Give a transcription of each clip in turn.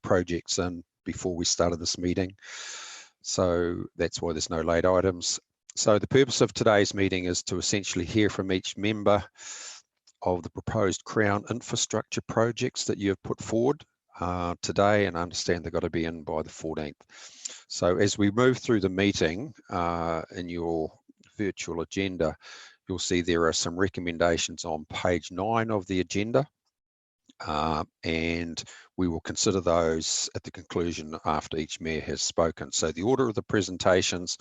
projects in before we started this meeting. So that's why there's no late items. So the purpose of today's meeting is to essentially hear from each member of the proposed Crown infrastructure projects that you have put forward today, and I understand they've got to be in by the 14th. So as we move through the meeting in your virtual agenda, you'll see there are some recommendations on page 9 of the agenda, and we will consider those at the conclusion after each mayor has spoken. So the order of the presentations,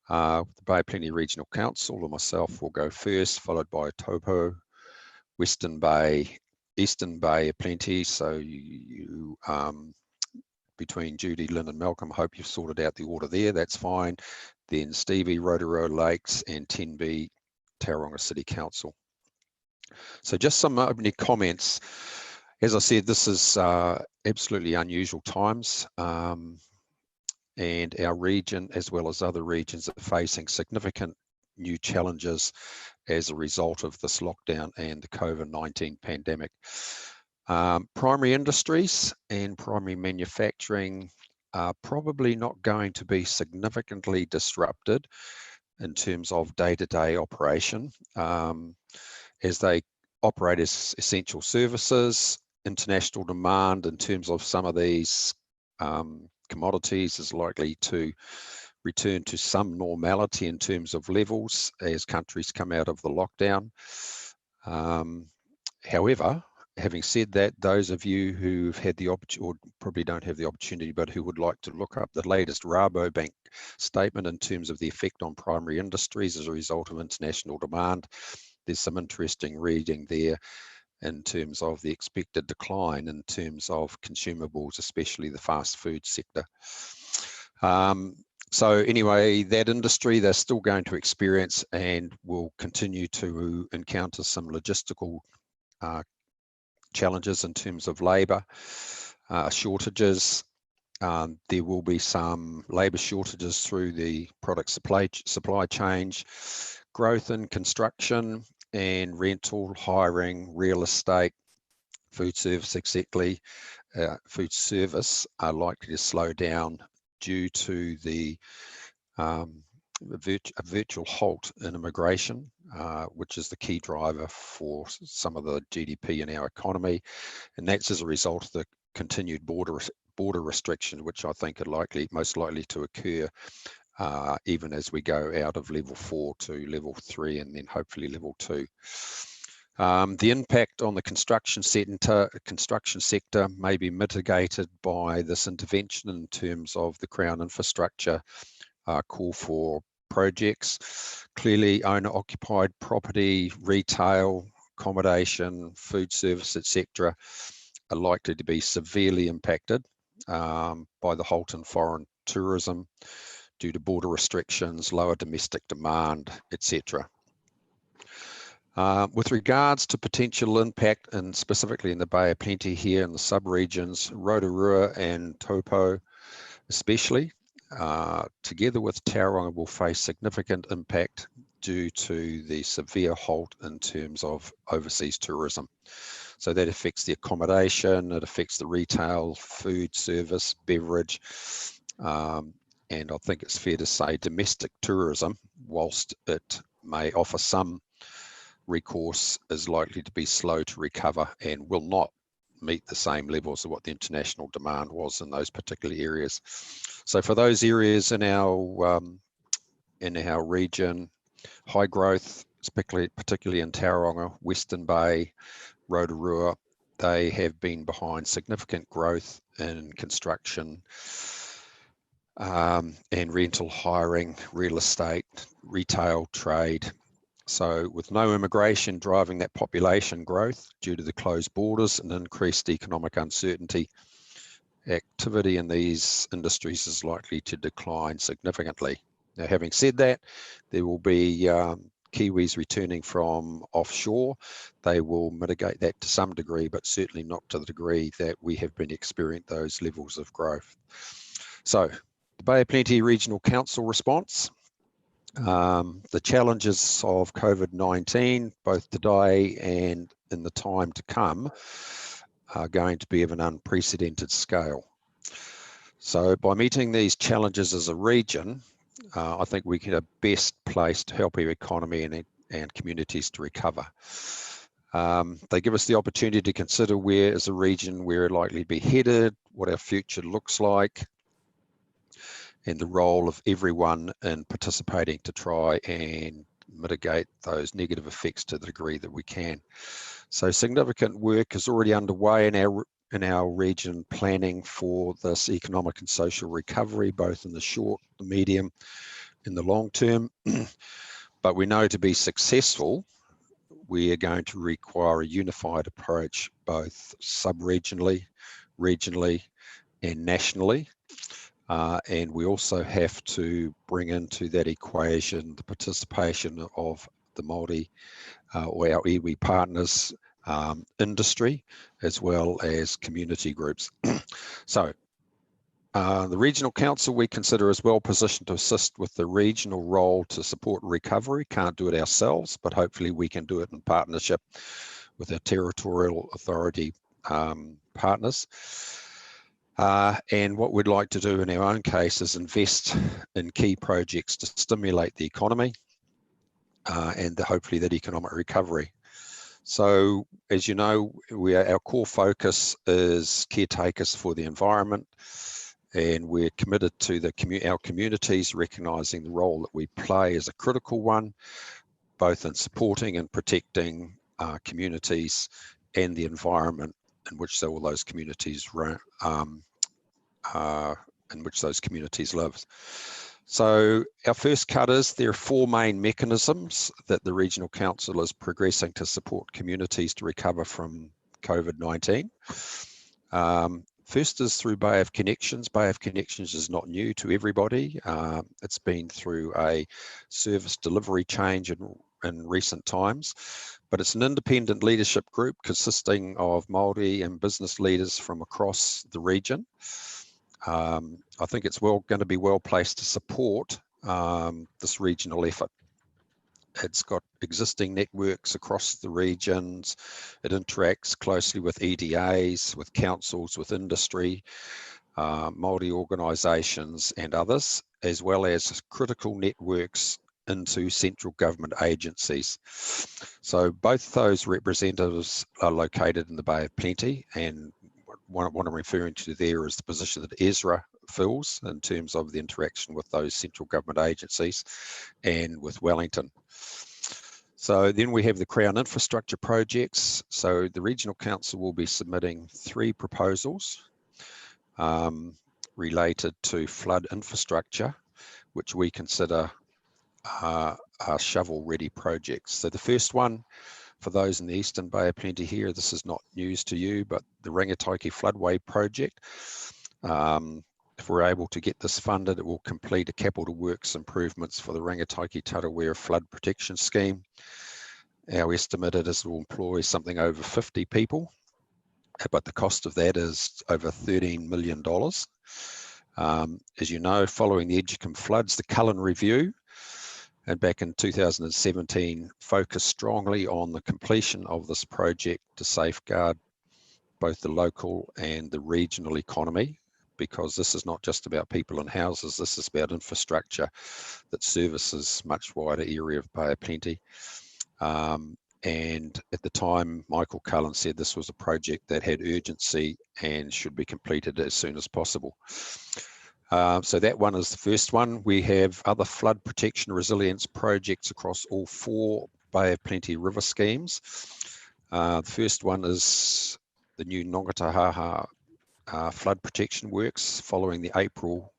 the Bay of Plenty Regional Council or myself will go first, followed by Taupo, Western Bay, Eastern Bay of Plenty. So you between Judy, Lynn and Malcolm, I hope you've sorted out the order there, that's fine. Then Stevie, Rotorua Lakes, and 10B, Tauranga City Council. So just some opening comments. As I said, this is absolutely unusual times, and our region, as well as other regions, are facing significant new challenges as a result of this lockdown and the COVID-19 pandemic. Primary industries and primary manufacturing are probably not going to be significantly disrupted in terms of day-to-day operation, as they operate as essential services. International demand in terms of some of these commodities is likely to return to some normality in terms of levels as countries come out of the lockdown. However, having said that, those of you who've had the opportunity, or probably don't have the opportunity, but who would like to look up the latest Rabobank statement in terms of the effect on primary industries as a result of international demand, there's some interesting reading there in terms of the expected decline in terms of consumables, especially the fast food sector. So anyway, that industry, they're still going to experience and will continue to encounter some logistical challenges in terms of labour shortages. There will be some labour shortages through the product supply chain, growth in construction and rental, hiring, real estate, food service, exactly. Food service are likely to slow down due to the virtual halt in immigration, which is the key driver for some of the GDP in our economy, and that's as a result of the continued border restrictions, which I think are most likely to occur even as we go out of level 4 to level 3 and then hopefully level 2. The impact on the construction sector may be mitigated by this intervention in terms of the Crown infrastructure call for projects. Clearly, owner-occupied property, retail, accommodation, food service, etc., are likely to be severely impacted by the halt in foreign tourism due to border restrictions, lower domestic demand, etc. With regards to potential impact, and specifically in the Bay of Plenty here in the sub-regions, Rotorua and Taupo especially, together with Tauranga, will face significant impact due to the severe halt in terms of overseas tourism. So that affects the accommodation, it affects the retail, food service, beverage, and I think it's fair to say domestic tourism, whilst it may offer some recourse, is likely to be slow to recover and will not meet the same levels of what the international demand was in those particular areas. So for those areas in our region, high growth, particularly in Tauranga, Western Bay, Rotorua, they have been behind significant growth in construction and rental, hiring, real estate, retail, trade. So with no immigration driving that population growth due to the closed borders and increased economic uncertainty, activity in these industries is likely to decline significantly. Now, having said that, there will be Kiwis returning from offshore. They will mitigate that to some degree, but certainly not to the degree that we have been experiencing those levels of growth. So the Bay of Plenty Regional Council response. The challenges of COVID-19, both today and in the time to come, are going to be of an unprecedented scale. So by meeting these challenges as a region, I think we are best placed to help our economy and communities to recover. They give us the opportunity to consider where as a region we're likely to be headed, what our future looks like, and the role of everyone in participating to try and mitigate those negative effects to the degree that we can. So significant work is already underway in our region, planning for this economic and social recovery, both in the short, the medium, and the long term. But we know to be successful, we are going to require a unified approach, both sub-regionally, regionally, and nationally. And we also have to bring into that equation the participation of the Māori or our iwi partners, industry, as well as community groups. So the Regional Council we consider is well positioned to assist with the regional role to support recovery. Can't do it ourselves, but hopefully we can do it in partnership with our territorial authority partners. And what we'd like to do in our own case is invest in key projects to stimulate the economy and hopefully that economic recovery. So, as you know, our core focus is caretakers for the environment, and we're committed to our communities, recognising the role that we play as a critical one, both in supporting and protecting communities and the environment in which all those communities live. So our first cut is there are four main mechanisms that the Regional Council is progressing to support communities to recover from COVID-19. First is through Bay of Connections. Bay of Connections is not new to everybody. It's been through a service delivery change in recent times, but it's an independent leadership group consisting of Māori and business leaders from across the region. I think it's going to be well placed to support this regional effort. It's got existing networks across the regions. It interacts closely with EDAs, with councils, with industry, Māori organisations and others, as well as critical networks into central government agencies. So both those representatives are located in the Bay of Plenty, and what I'm referring to there is the position that Ezra fills in terms of the interaction with those central government agencies and with Wellington. So then we have the Crown infrastructure projects. So the Regional Council will be submitting 3 proposals related to flood infrastructure, which we consider are shovel-ready projects. So the first one, for those in the Eastern Bay of Plenty here, this is not news to you, but the Rangataiki Floodway project. If we're able to get this funded, it will complete a capital works improvements for the Rangataiki Tarawera Flood Protection Scheme. Our estimate is it will employ something over 50 people, but the cost of that is over $13 million. As you know, following the Edgecombe floods, the Cullen Review, and back in 2017, focused strongly on the completion of this project to safeguard both the local and the regional economy, because this is not just about people and houses, this is about infrastructure that services much wider area of Bay of Plenty. And at the time, Michael Cullen said this was a project that had urgency and should be completed as soon as possible. So that one is the first one. We have other flood protection resilience projects across all 4 Bay of Plenty river schemes. The first one is the new Nongatahaha flood protection works following the April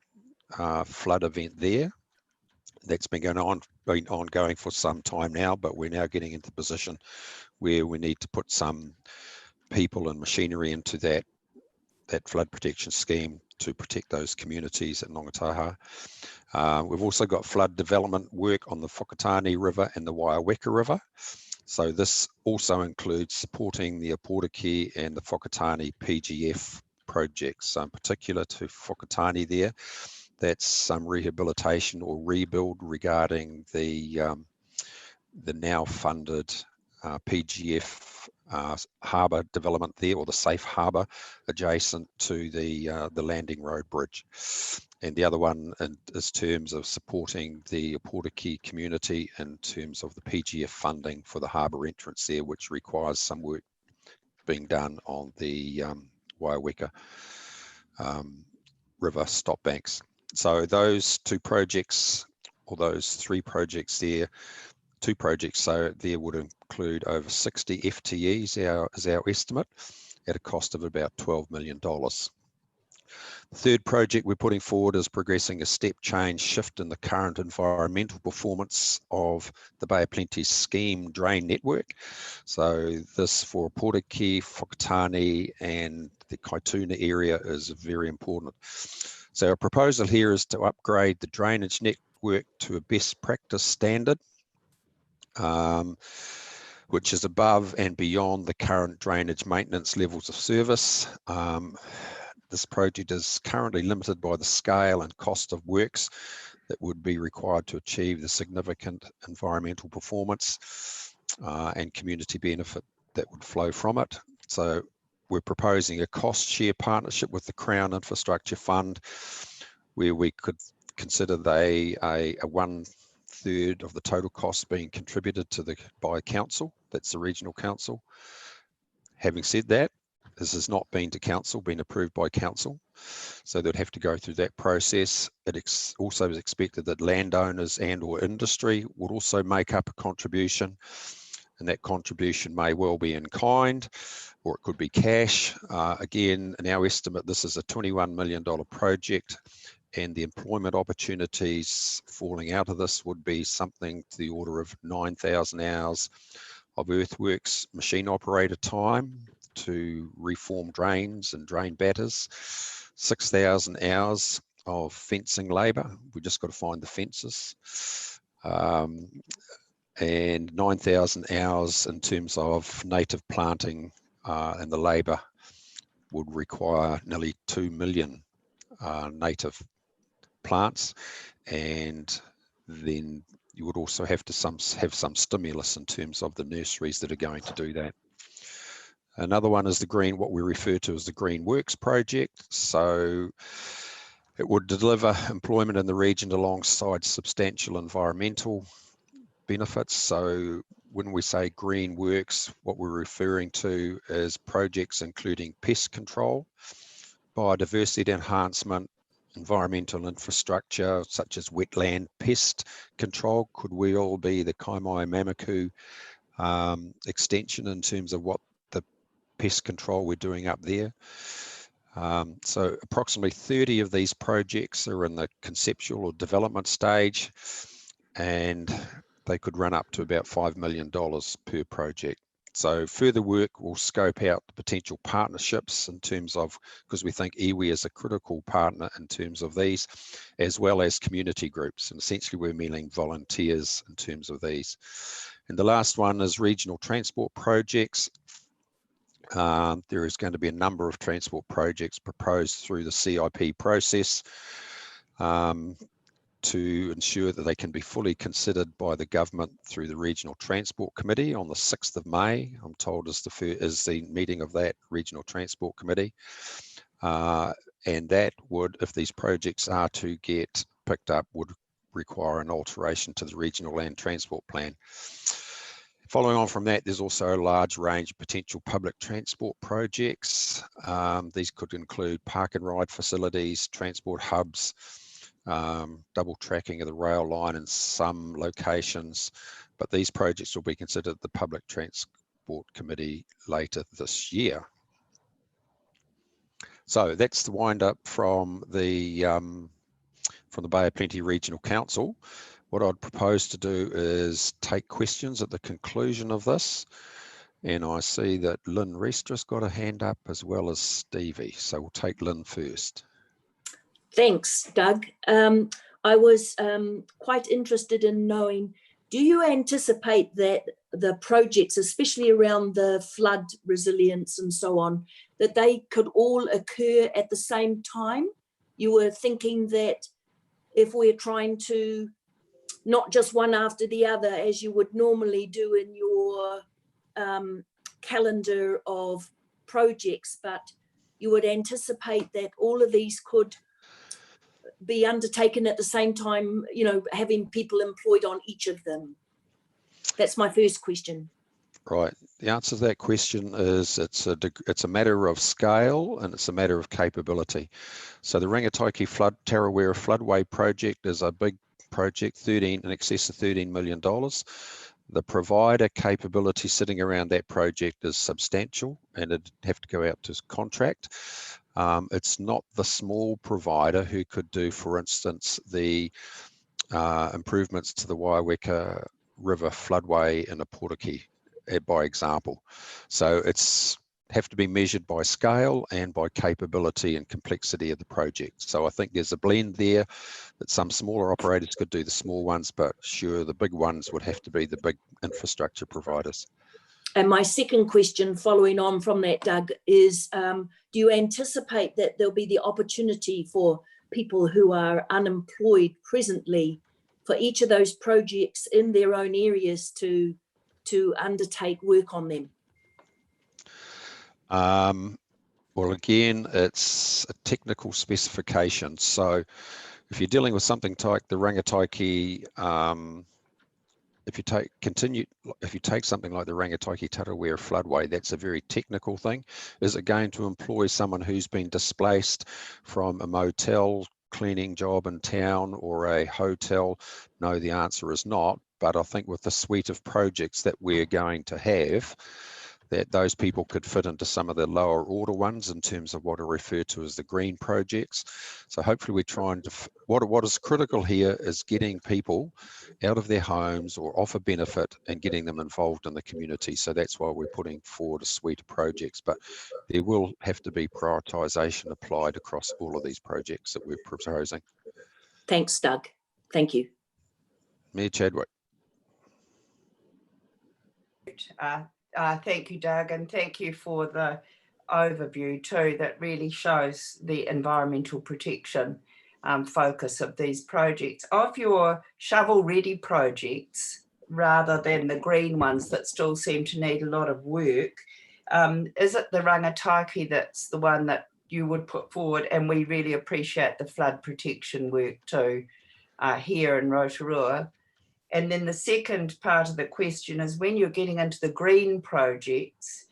flood event there. That's been ongoing for some time now, but we're now getting into the position where we need to put some people and machinery into that flood protection scheme to protect those communities at Nongataha. We've also got flood development work on the Whakatane River and the Waiaweka River. So this also includes supporting the Aportaki and the Whakatane PGF projects, in particular to Whakatane there. That's some rehabilitation or rebuild regarding the now funded PGF harbour development there, or the safe harbour adjacent to the landing road bridge. And the other one is terms of supporting the Portakey community in terms of the PGF funding for the harbour entrance there, which requires some work being done on the Waiweka river stop banks. So those two projects, or those three projects there, two projects so there would include over 60 FTEs is our estimate, at a cost of about $12 million. The third project we're putting forward is progressing a step change shift in the current environmental performance of the Bay of Plenty's scheme drain network. So this for Portakey, Whakatane and the Kaituna area is very important. So our proposal here is to upgrade the drainage network to a best practice standard, which is above and beyond the current drainage maintenance levels of service. This project is currently limited by the scale and cost of works that would be required to achieve the significant environmental performance and community benefit that would flow from it. So we're proposing a cost share partnership with the Crown Infrastructure Fund, where we could consider a 1/3 of the total cost being contributed to by council, that's the regional council. Having said that, this has not been approved by council, so they'd have to go through that process. It also is expected that landowners and or industry would also make up a contribution, and that contribution may well be in kind, or it could be cash. Again, in our estimate, this is a $21 million project, and the employment opportunities falling out of this would be something to the order of 9,000 hours of earthworks machine operator time to reform drains and drain batters, 6,000 hours of fencing labour. We just got to find the fences, and 9,000 hours in terms of native planting, and the labour would require nearly 2 million native plants, and then you would also have to have some stimulus in terms of the nurseries that are going to do that. Another one is what we refer to as the Green Works project. So it would deliver employment in the region alongside substantial environmental benefits. So when we say Green Works, what we're referring to is projects including pest control, biodiversity enhancement, environmental infrastructure such as wetland pest control. Could well be the Kaimai Mamaku extension in terms of what the pest control we're doing up there. So approximately 30 of these projects are in the conceptual or development stage, and they could run up to about $5 million per project. So further work will scope out the potential partnerships in terms of, because we think iwi is a critical partner in terms of these, as well as community groups. And essentially we're meaning volunteers in terms of these. And the last one is regional transport projects. There is going to be a number of transport projects proposed through the CIP process to ensure that they can be fully considered by the government through the Regional Transport Committee on the 6th of May. I'm told is the meeting of that Regional Transport Committee. And that would, if these projects are to get picked up, would require an alteration to the Regional Land Transport Plan. Following on from that, there's also a large range of potential public transport projects. These could include park and ride facilities, transport hubs, double tracking of the rail line in some locations, but these projects will be considered at the Public Transport Committee later this year. So that's the wind up from the Bay of Plenty Regional Council. What I'd propose to do is take questions at the conclusion of this, and I see that Lynn Restra's got a hand up as well as Stevie, so we'll take Lynn first. Thanks, Doug. I was quite interested in knowing, do you anticipate that the projects, especially around the flood resilience and so on, that they could all occur at the same time? You were thinking that if we're trying to, not just one after the other, as you would normally do in your calendar of projects, but you would anticipate that all of these could be undertaken at the same time, you know, having people employed on each of them? That's my first question. Right. The answer to that question is it's a matter of scale and it's a matter of capability. So the Rangataiki Tarawera Floodway project is a big project, in excess of $13 million. The provider capability sitting around that project is substantial and it'd have to go out to contract. It's not the small provider who could do, for instance, the improvements to the Waiweka River floodway in a Portaki, by example. So it's have to be measured by scale and by capability and complexity of the project. So I think there's a blend there that some smaller operators could do the small ones, but sure, the big ones would have to be the big infrastructure providers. And my second question following on from that, Doug, is do you anticipate that there'll be the opportunity for people who are unemployed presently for each of those projects in their own areas to undertake work on them? Well, again, it's a technical specification. So if you're dealing with something like the Rangataiki, if you take something like the Rangataiki Tarawera floodway, that's a very technical thing. Is it going to employ someone who's been displaced from a motel cleaning job in town or a hotel? No, the answer is not. But I think with the suite of projects that we're going to have, that those people could fit into some of the lower order ones in terms of what are referred to as the green projects. So hopefully we're trying to, what is critical here is getting people out of their homes or off a benefit and getting them involved in the community. So that's why we're putting forward a suite of projects, but there will have to be prioritisation applied across all of these projects that we're proposing. Thanks, Doug. Thank you. Mayor Chadwick. Thank you, Doug, and thank you for the overview too. That really shows the environmental protection focus of these projects. Of your shovel-ready projects, rather than the green ones that still seem to need a lot of work, is it the Rangataiki that's the one that you would put forward? And we really appreciate the flood protection work too here in Rotorua. And then the second part of the question is, when you're getting into the green projects,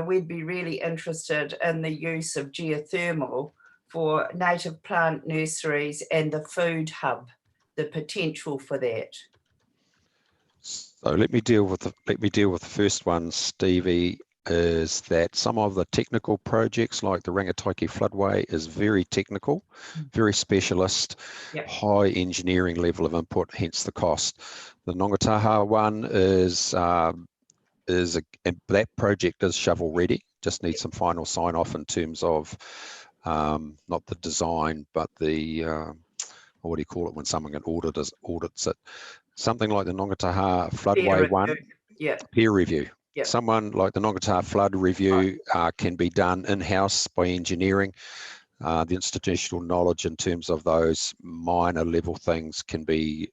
we'd be really interested in the use of geothermal for native plant nurseries and the food hub, the potential for that. So let me deal with the first one, Stevie. Is that some of the technical projects like the Rangataiki floodway is very technical, very specialist, Yep. high engineering level of input, hence the cost. The Nongataha one is that project is shovel ready, just needs some final sign off in terms of not the design, but the what do you call it when someone audits it. Something like the Nongataha floodway one, peer review. Yep. Someone like the Nongataha flood review can be done in-house by engineering. The institutional knowledge in terms of those minor level things can be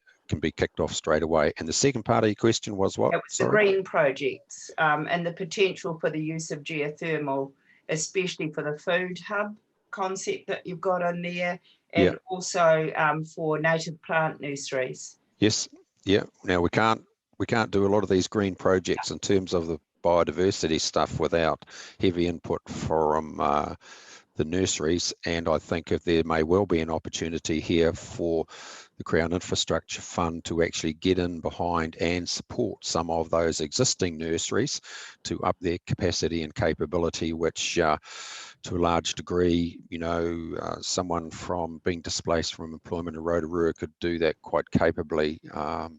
kicked off straight away. And the second part of your question was what? It was the green projects and the potential for the use of geothermal, especially for the food hub concept that you've got in there, and also for native plant nurseries. Yes. Yeah. Now we can't do a lot of these green projects in terms of the biodiversity stuff without heavy input from the nurseries. And I think if there may well be an opportunity here for the Crown Infrastructure Fund to actually get in behind and support some of those existing nurseries to up their capacity and capability, which to a large degree, someone from being displaced from employment in Rotorua could do that quite capably. For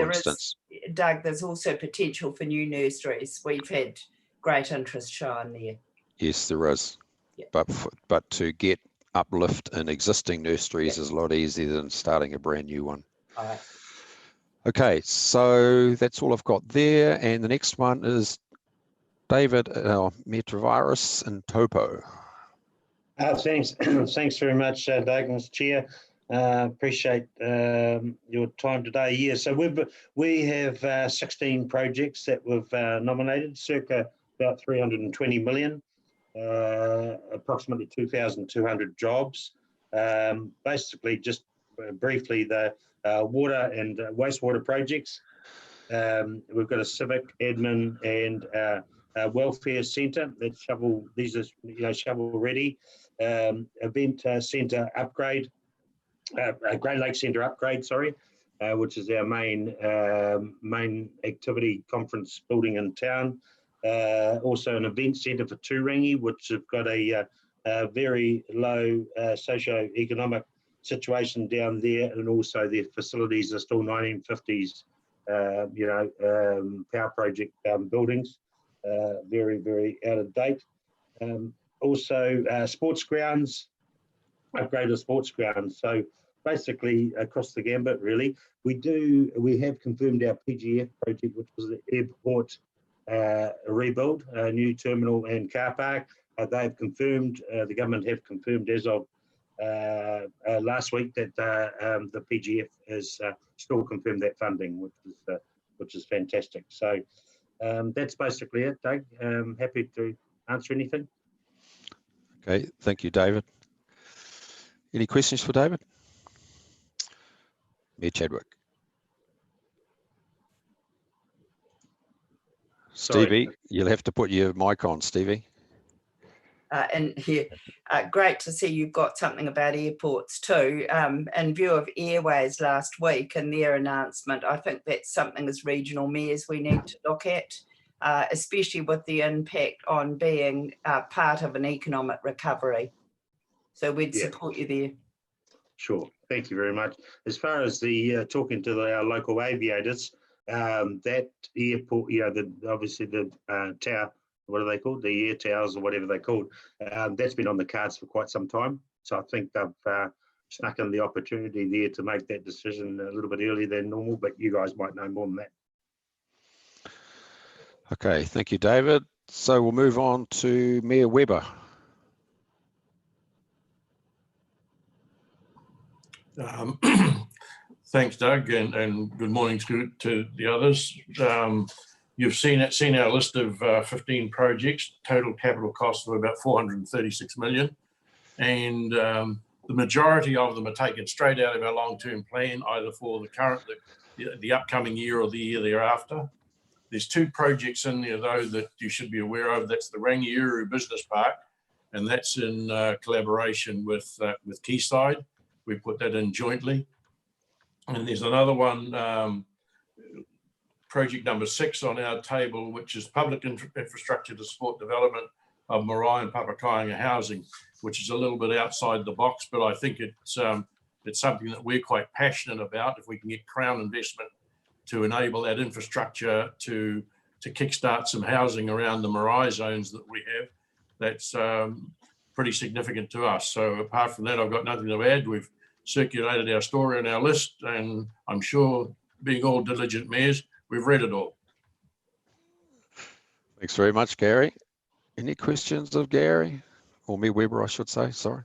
instance, Doug, there's also potential for new nurseries. We've had great interest shown there. Yes, there is. Yep. But to get uplift in existing nurseries is a lot easier than starting a brand new one. All right. Okay, so that's all I've got there. And the next one is David Metrovirus and Topo. Thanks very much, Doug, Mr. Chair. Appreciate your time today. Yeah, so we have 16 projects that we've nominated, circa about 320 million, approximately 2,200 jobs. Basically, just briefly, the water and wastewater projects. We've got a civic, admin, and welfare centre that's shovel. These are shovel ready. Event centre upgrade. Great Lakes Centre upgrade, sorry, which is our main activity conference building in town. Also an event centre for Turangi, which have got a very low socio-economic situation down there, and also their facilities are still 1950s, power project buildings, very, very out of date. Also sports grounds, upgrade of sports grounds. So basically across the gambit, really. We have confirmed our PGF project, which was the airport rebuild, a new terminal and car park. They've confirmed, the government have confirmed as of last week that the PGF has still confirmed that funding, which is fantastic. So that's basically it, Doug. Happy to answer anything. Okay, thank you, David. Any questions for David? Mayor Chadwick. Stevie, you'll have to put your mic on, Stevie. And here, great to see you've got something about airports too. In view of Airways last week and their announcement, I think that's something as regional mayors we need to look at, especially with the impact on being part of an economic recovery. So we'd support you there. Sure, thank you very much. As far as the talking to our local aviators, that airport, obviously the tower, what are they called? The air towers or whatever they're called. That's been on the cards for quite some time. So I think they've snuck in the opportunity there to make that decision a little bit earlier than normal, but you guys might know more than that. Okay, thank you, David. So we'll move on to Mayor Webber. Thanks, Doug, and good morning to the others. You've seen our list of 15 projects, total capital cost of about 436 million, and the majority of them are taken straight out of our long-term plan, either for the upcoming year or the year thereafter. There's two projects in there though that you should be aware of. That's the Rangiuru Business Park, and that's in collaboration with Quayside. We put that in jointly. And there's another one, project number 6 on our table, which is public infrastructure to support development of Mayoral and Papakāinga housing, which is a little bit outside the box, but I think it's something that we're quite passionate about. If we can get Crown investment to enable that infrastructure to kickstart some housing around the Mayoral zones that we have, that's pretty significant to us. So apart from that, I've got nothing to add. We've circulated our story on our list, and I'm sure, being all diligent mayors, we've read it all. Thanks very much, Gary. Any questions of Gary? Or Mayor Webber, I should say, sorry.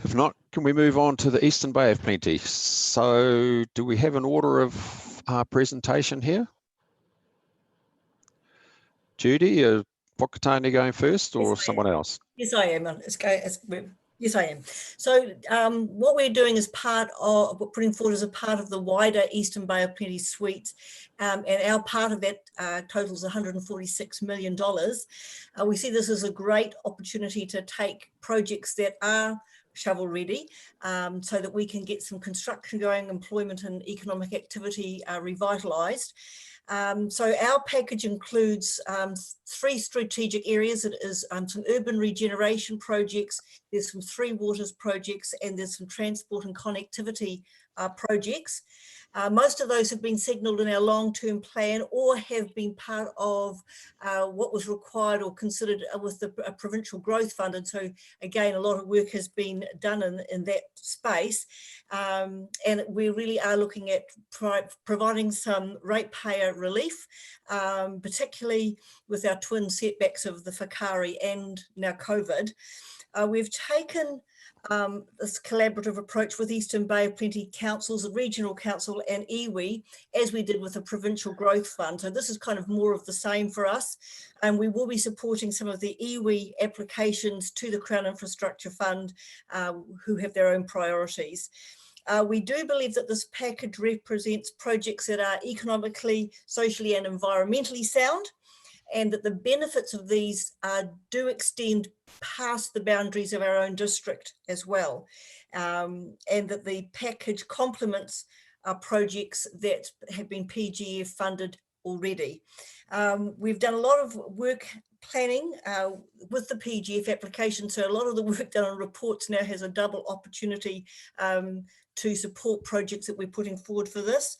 If not, can we move on to the Eastern Bay of Plenty? So do we have an order of presentation here? Judy, Whakatane going first, or someone else? Yes, I am. Yes, I am. So what we're doing is putting forward as a part of the wider Eastern Bay of Plenty suite, and our part of that totals $146 million. We see this as a great opportunity to take projects that are shovel ready, so that we can get some construction going, employment and economic activity revitalised. So our package includes 3 strategic areas. It is some urban regeneration projects, there's some 3 waters projects, and there's some transport and connectivity projects. Most of those have been signalled in our long-term plan or have been part of what was required or considered with the provincial growth fund. And so again, a lot of work has been done in that space. And we really are looking at providing some ratepayer relief, particularly with our twin setbacks of the Whakaari and now COVID. We've taken this collaborative approach with Eastern Bay of Plenty councils, the regional council and iwi, as we did with the provincial growth fund. So this is kind of more of the same for us, and we will be supporting some of the iwi applications to the Crown Infrastructure Fund who have their own priorities. We do believe that this package represents projects that are economically, socially and environmentally sound, and that the benefits of these do extend past the boundaries of our own district as well, and that the package complements projects that have been PGF funded already. We've done a lot of work planning with the PGF application, so a lot of the work done on reports now has a double opportunity to support projects that we're putting forward for this.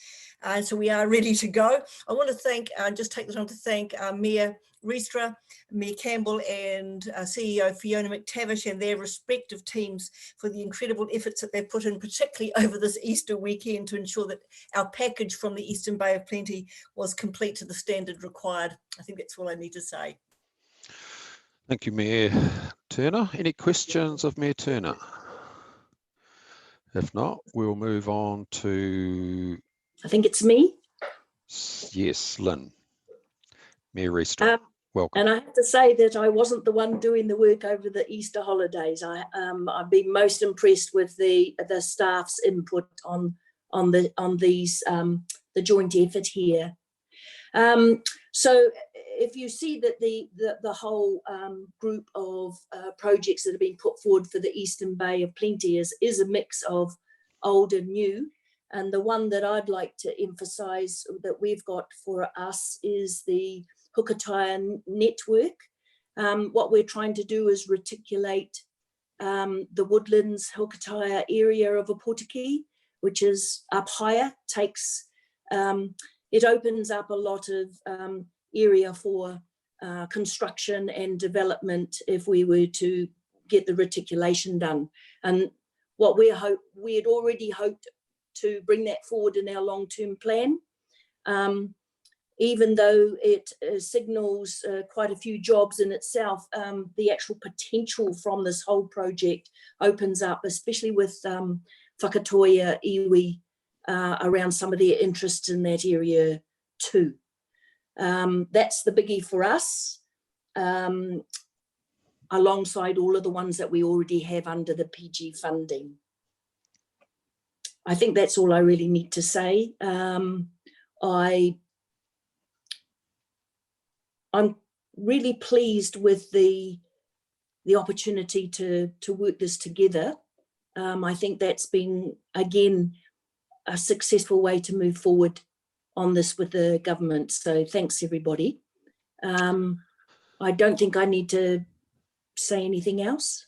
So we are ready to go. I want to thank, just take the time to thank Mayor Ristra, Mayor Campbell and CEO Fiona McTavish and their respective teams for the incredible efforts that they've put in, particularly over this Easter weekend, to ensure that our package from the Eastern Bay of Plenty was complete to the standard required. I think that's all I need to say. Thank you, Mayor Turner. Any questions of Mayor Turner? If not, we'll move on to... I think it's me. Yes, Lynn. Mayor Ristra, welcome. And I have to say that I wasn't the one doing the work over the Easter holidays. I've been most impressed with the staff's input on these the joint effort here. So if you see that the whole group of projects that have been put forward for the Eastern Bay of Plenty is a mix of old and new. And the one that I'd like to emphasise that we've got for us is the Hukataya network. What we're trying to do is reticulate the Woodlands Hukataya area of Opotiki, which is up higher, it opens up a lot of area for construction and development if we were to get the reticulation done. And what we had already hoped to bring that forward in our long-term plan, even though it signals quite a few jobs in itself, the actual potential from this whole project opens up, especially with Whakatoia iwi around some of their interests in that area too. That's the biggie for us, alongside all of the ones that we already have under the PG funding. I think that's all I really need to say. I'm really pleased with the opportunity to work this together. I think that's been, again, a successful way to move forward on this with the government. So thanks, everybody. I don't think I need to say anything else.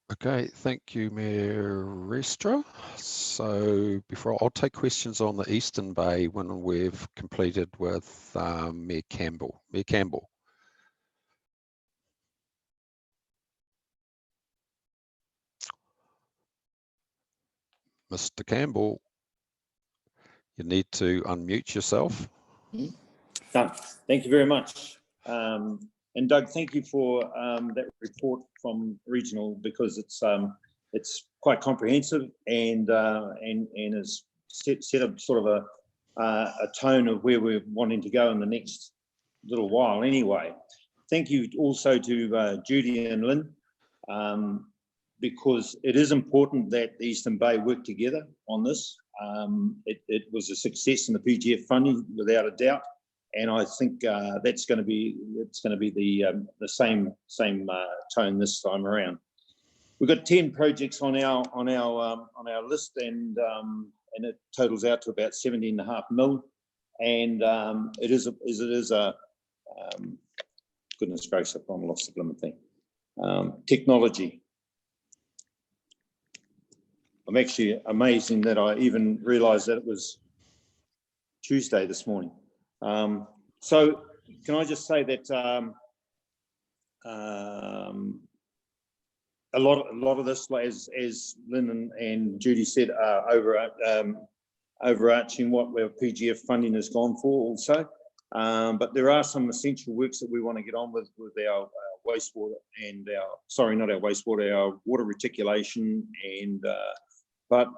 Okay, thank you, Mayor Ristra. So I'll take questions on the Eastern Bay when we've completed with Mayor Campbell. Mayor Campbell. Mr. Campbell, you need to unmute yourself. Done. Thank you very much. And Doug, thank you for that report from regional, because it's quite comprehensive and has set up sort of a tone of where we're wanting to go in the next little while anyway. Thank you also to Judy and Lynn, because it is important that the Eastern Bay work together on this. It was a success in the PGF funding without a doubt. And I think it's going to be the same tone this time around. We've got 10 projects on our list, and it totals out to about 17.5 million. And it is a goodness gracious, I've lost the blooming thing. Technology. I'm actually amazing that I even realised that it was Tuesday this morning. So can I just say that a lot of this, as Lynn and Judy said, overarching what our PGF funding has gone for also. But there are some essential works that we want to get on with our wastewater and our water reticulation, and but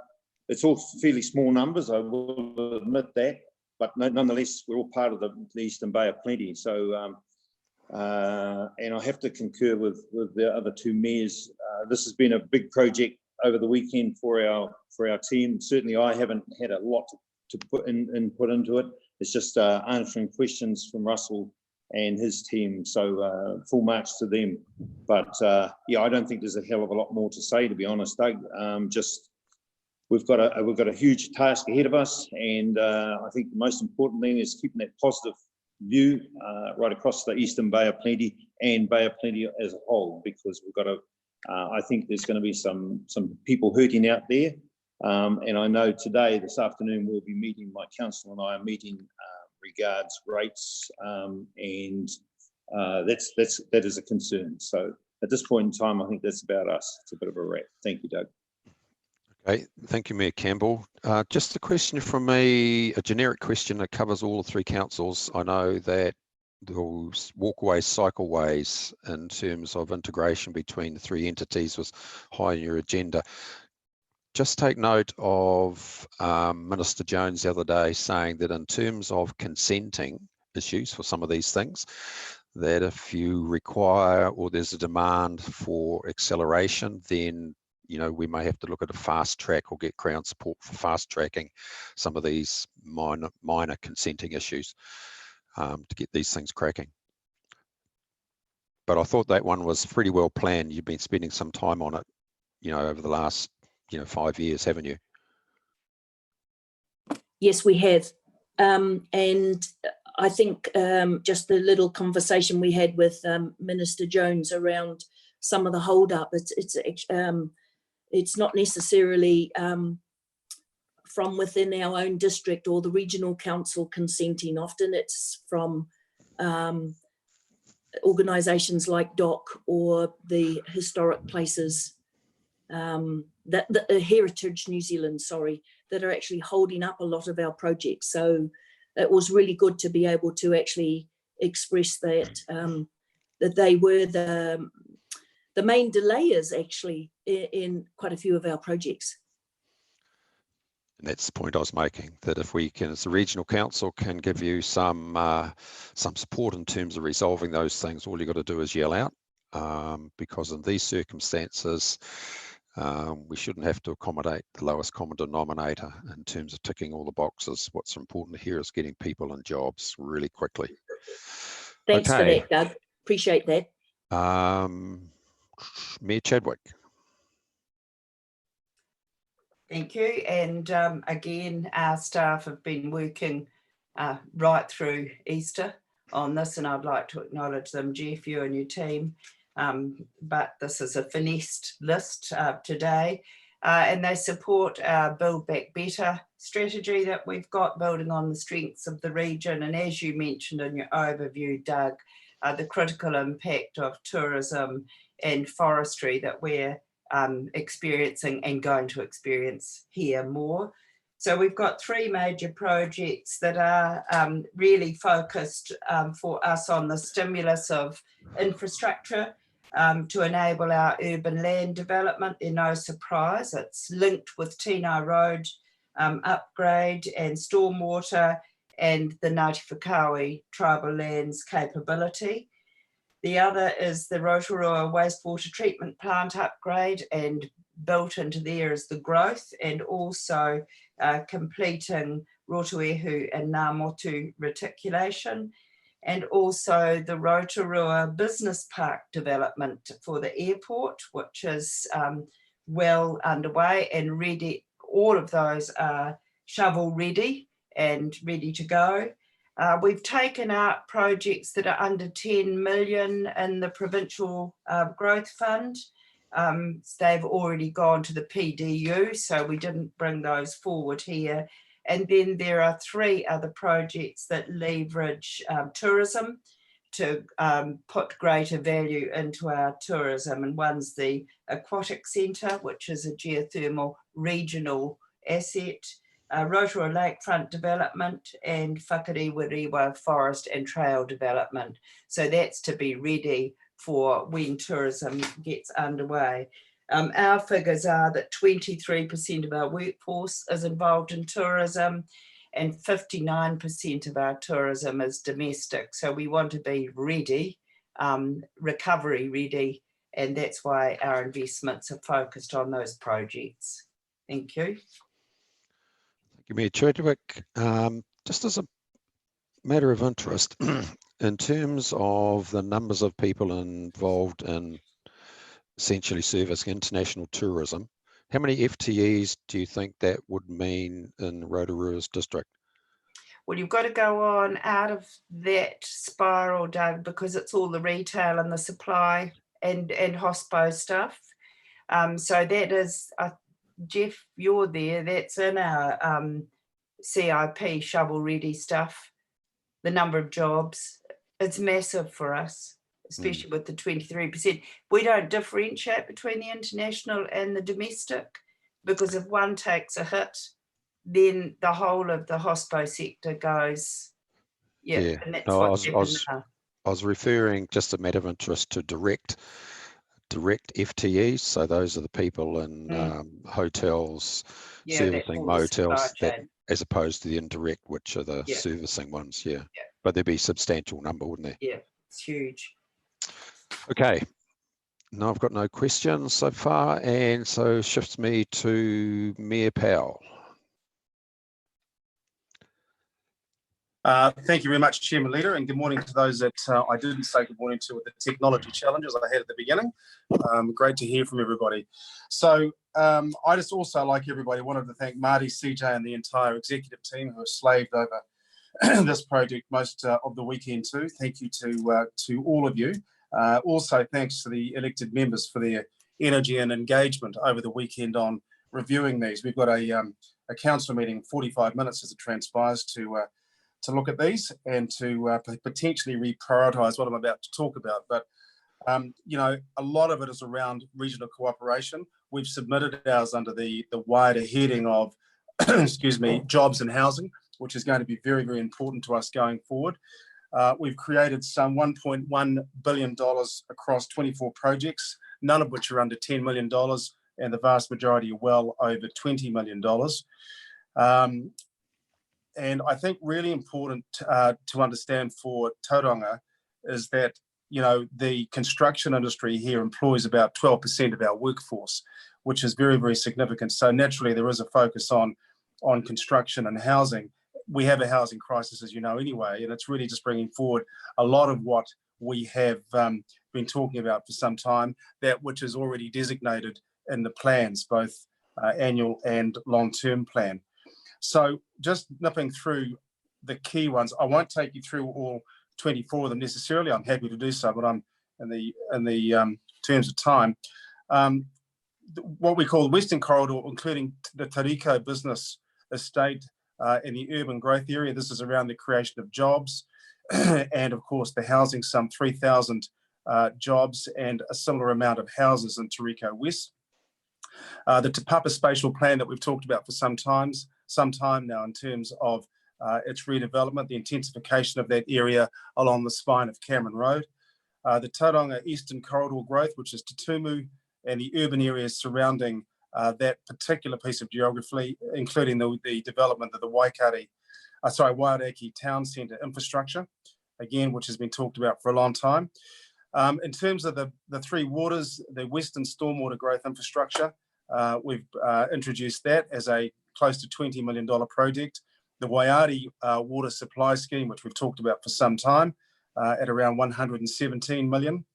it's all fairly small numbers, I will admit that, but nonetheless, we're all part of the Eastern Bay of Plenty. So, and I have to concur with the other two mayors. This has been a big project over the weekend for our team. Certainly, I haven't had a lot to put into it. It's just answering questions from Russell and his team. So full marks to them. But yeah, I don't think there's a hell of a lot more to say, to be honest, Doug. Just we've got a huge task ahead of us, and I think the most important thing is keeping that positive view right across the Eastern Bay of Plenty and Bay of Plenty as a whole, because we've got to. I think there's going to be some people hurting out there, and I know this afternoon, we'll be meeting. My council and I are meeting regards rates, and that is a concern. So at this point in time, I think that's about us. It's a bit of a wrap. Thank you, Doug. Okay, thank you, Mayor Campbell. Just a question from me, a generic question that covers all the three councils. I know that those walkways, cycleways, in terms of integration between the three entities, was high on your agenda. Just take note of Minister Jones the other day saying that in terms of consenting issues for some of these things, that if you require or there's a demand for acceleration, then we may have to look at a fast track or get Crown support for fast tracking some of these minor consenting issues to get these things cracking. But I thought that one was pretty well planned. You've been spending some time on it, over the last 5 years, haven't you? Yes, we have. And I think just the little conversation we had with Minister Jones around some of the hold up, it's not necessarily from within our own district or the regional council consenting. Often it's from organisations like DOC or the historic places, the Heritage New Zealand, that are actually holding up a lot of our projects. So it was really good to be able to actually express that that they were the main delayers actually in quite a few of our projects. And that's the point I was making, that if we can, as the regional council, can give you some support in terms of resolving those things, all you've got to do is yell out, because in these circumstances, we shouldn't have to accommodate the lowest common denominator in terms of ticking all the boxes. What's important here is getting people in jobs really quickly. Thanks for that, Doug. Appreciate that. Mayor Chadwick. Thank you. And again, our staff have been working right through Easter on this, and I'd like to acknowledge them, Jeff, you and your team. But this is a finessed list today, and they support our Build Back Better strategy that we've got, building on the strengths of the region. And as you mentioned in your overview, Doug, the critical impact of tourism and forestry that we're experiencing and going to experience here more. So we've got three major projects that are really focused for us on the stimulus of infrastructure to enable our urban land development. They're no surprise. It's linked with Tino Road upgrade and stormwater and the Ngāti Whakaui tribal lands capability. The other is the Rotorua Wastewater Treatment Plant upgrade, and built into there is the growth, and also completing Rotoehu and Ngāmotu reticulation, and also the Rotorua Business Park development for the airport, which is well underway and ready. All of those are shovel ready and ready to go. We've taken out projects that are under 10 million in the Provincial Growth Fund. They've already gone to the PDU, so we didn't bring those forward here. And then there are three other projects that leverage tourism to put greater value into our tourism. And one's the Aquatic Centre, which is a geothermal regional asset, Rotorua Lakefront development, and Whakariwa Forest and Trail development. So that's to be ready for when tourism gets underway. Our figures are that 23% of our workforce is involved in tourism and 59% of our tourism is domestic. So we want to be ready, recovery ready, and that's why our investments are focused on those projects. Thank you. Thank you, Mayor Chadwick. Just as a matter of interest, in terms of the numbers of people involved in essentially servicing international tourism, how many FTEs do you think that would mean in Rotorua's district? Well, you've got to go on out of that spiral, Doug, because it's all the retail and the supply and hospo stuff. So that is, Jeff, you're there, that's in our CIP shovel ready stuff, the number of jobs. It's massive for us, especially with the 23%. We don't differentiate between the international and the domestic, because if one takes a hit, then the whole of the hospo sector goes, and that's No, what's happened now. I was referring, just a matter of interest, to direct FTEs. So those are the people in hotels, servicing motels, as opposed to the indirect, which are the servicing ones. But there'd be a substantial number, wouldn't there? Yeah, it's huge. Okay. No, I've got no questions so far, and so shifts me to Mayor Powell. Thank you very much, Chairman Leader, and good morning to those that I didn't say good morning to with the technology challenges I had at the beginning. Great to hear from everybody. So I just also, like everybody, wanted to thank Marty, CJ and the entire executive team who have slaved over this project most of the weekend too. Thank you to all of you. Also, thanks to the elected members for their energy and engagement over the weekend on reviewing these. We've got a council meeting, 45 minutes as it transpires, to look at these and to potentially reprioritise what I'm about to talk about. But, you know, a lot of it is around regional cooperation. We've submitted ours under the wider heading of, excuse me, jobs and housing, which is going to be very, very important to us going forward. We've created some $1.1 billion across 24 projects, none of which are under $10 million, and the vast majority are well over $20 million. And I think really important to understand for Tauranga is that, you know, the construction industry here employs about 12% of our workforce, which is very, very significant. So naturally there is a focus on construction and housing. We have a housing crisis, as you know, anyway, and it's really just bringing forward a lot of what we have been talking about for some time, that which is already designated in the plans, both annual and long-term plan. So just nipping through the key ones, I won't take you through all 24 of them necessarily. I'm happy to do so, but I'm in the terms of time. What we call the Western Corridor, including the Tariko business estate in the urban growth area. This is around the creation of jobs and of course the housing, some 3,000 jobs and a similar amount of houses in Tariko West. The Te Papa spatial plan that we've talked about for some time now in terms of its redevelopment, the intensification of that area along the spine of Cameron Road. The Tauranga Eastern Corridor growth, which is Te Tumu and the urban areas surrounding that particular piece of geography, including the development of the Waiareki Town Centre infrastructure, again, which has been talked about for a long time. In terms of the three waters, the Western Stormwater Growth Infrastructure, we've introduced that as a close to $20 million project. The Waiari Water Supply Scheme, which we've talked about for some time, at around 117 million.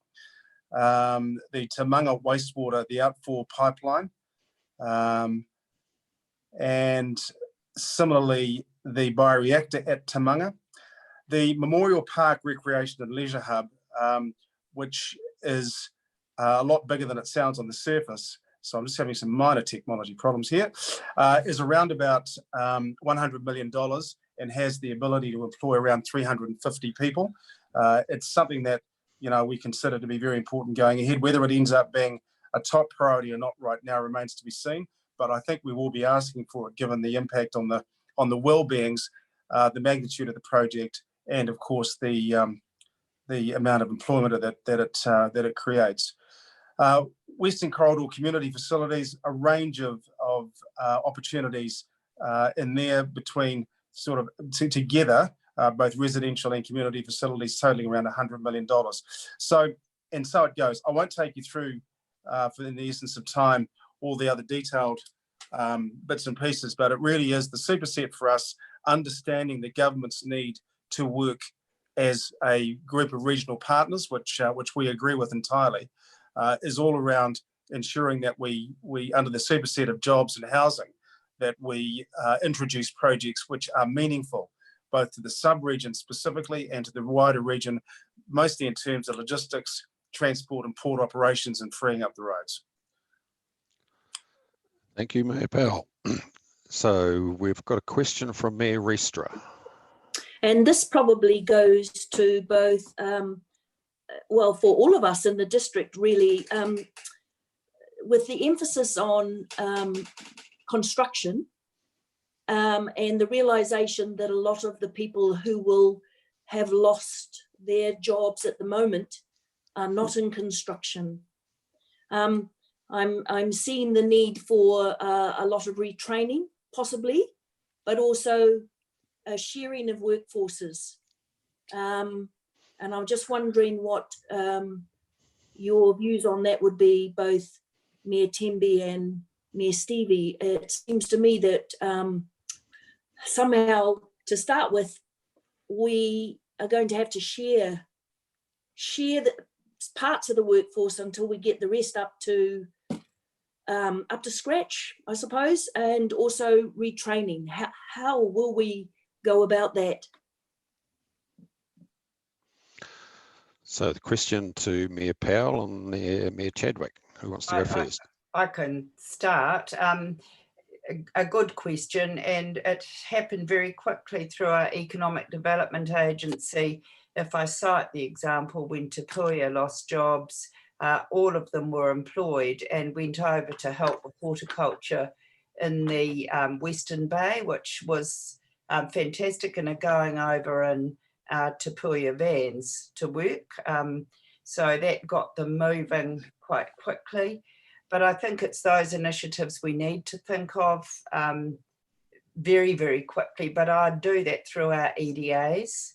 The Tamanga Wastewater, the outfall pipeline. And similarly, the bioreactor at Tamanga. The Memorial Park Recreation and Leisure Hub, which is a lot bigger than it sounds on the surface, so I'm just having some minor technology problems here, is around about $100 million and has the ability to employ around 350 people. It's something that, you know, we consider to be very important going ahead. Whether it ends up being a top priority or not right now remains to be seen, but I think we will be asking for it given the impact on the well-beings, the magnitude of the project, and of course the the amount of employment that it creates. Western Corridor Community Facilities, a range of opportunities in there between sort of together, both residential and community facilities totaling around $100 million. So it goes. I won't take you through, in the essence of time, all the other detailed bits and pieces, but it really is the superset for us, understanding the government's need to work as a group of regional partners, which we agree with entirely, is all around ensuring that we under the superset of jobs and housing, that we introduce projects which are meaningful, both to the sub-region specifically and to the wider region, mostly in terms of logistics, transport and port operations, and freeing up the roads. Thank you, Mayor Powell. So we've got a question from Mayor Restra. And this probably goes to both, well, for all of us in the district, really, with the emphasis on construction and the realization that a lot of the people who will have lost their jobs at the moment are not in construction. I'm seeing the need for a lot of retraining, possibly, but also a sharing of workforces. And I'm just wondering what your views on that would be, both Mayor Tembe and Mayor Stevie. It seems to me that somehow, to start with, we are going to have to share the parts of the workforce until we get the rest up to scratch, I suppose, and also retraining. How will we go about that? So the question to Mayor Powell and Mayor Chadwick. Who wants to go first? I can start. A good question, and it happened very quickly through our Economic Development Agency. If I cite the example, when Tapuia lost jobs, all of them were employed and went over to help with horticulture in the Western Bay, which was fantastic, and are going over in Tapuia vans to work. So that got them moving quite quickly. But I think it's those initiatives we need to think of very, very quickly. But I'd do that through our EDAs,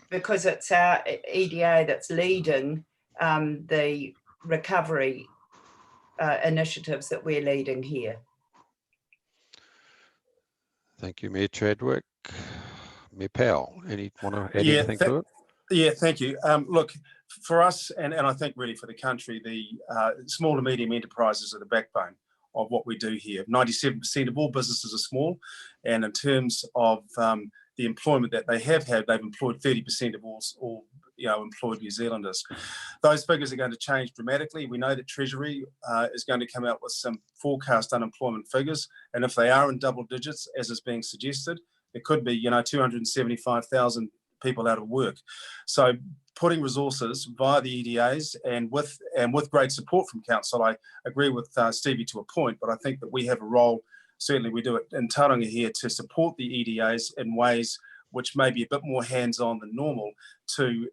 because it's our EDA that's leading the recovery initiatives that we're leading here. Thank you, Mayor Chadwick. Mayor Powell, want to add anything to it? Yeah, thank you. Look, for us, and I think really for the country, the small and medium enterprises are the backbone of what we do here. 97% of all businesses are small, and in terms of the employment that they have had, they've employed 30% of all employed New Zealanders. Those figures are going to change dramatically. We know that Treasury is going to come out with some forecast unemployment figures, and if they are in double digits, as is being suggested, it could be 275,000 people out of work. So putting resources via the EDAs and with great support from council, I agree with Stevie to a point, but I think that we have a role, certainly we do it in Tauranga here, to support the EDAs in ways which may be a bit more hands-on than normal, to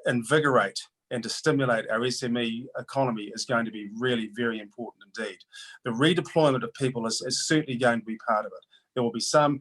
invigorate and to stimulate our SME economy is going to be really very important indeed. The redeployment of people is certainly going to be part of it. There will be some,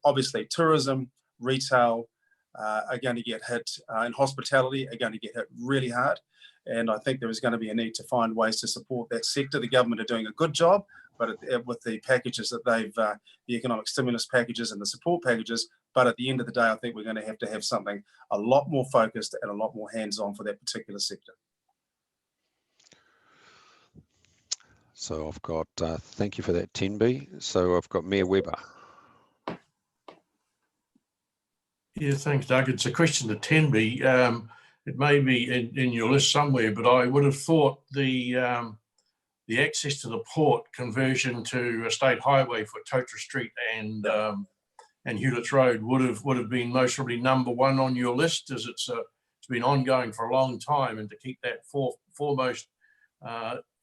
obviously tourism, retail are going to get hit, and hospitality are going to get hit really hard. And I think there is going to be a need to find ways to support that sector. The government are doing a good job, but with the packages that they've, the economic stimulus packages and the support packages, but at the end of the day, I think we're going to have something a lot more focused and a lot more hands-on for that particular sector. So I've got, thank you for that, Tenby. So I've got Mayor Webber. Yeah, thanks, Doug. It's a question to Tenby. It may be in your list somewhere, but I would have thought the access to the port conversion to a state highway for Totra Street and Hewlett's Road would have been most probably number one on your list, as it's been ongoing for a long time, and to keep that foremost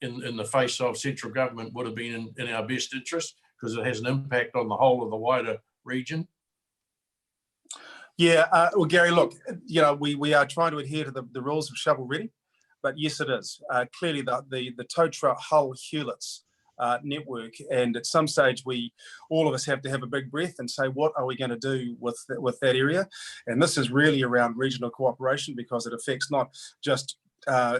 in the face of central government would have been in our best interest, because it has an impact on the whole of the wider region. Yeah, well, Gary, look, we are trying to adhere to the rules of shovel ready, but yes, it is. Clearly, the tow truck Hull Hewlett's network, and at some stage, all of us have to have a big breath and say, what are we going to do with that area? And this is really around regional cooperation, because it affects not just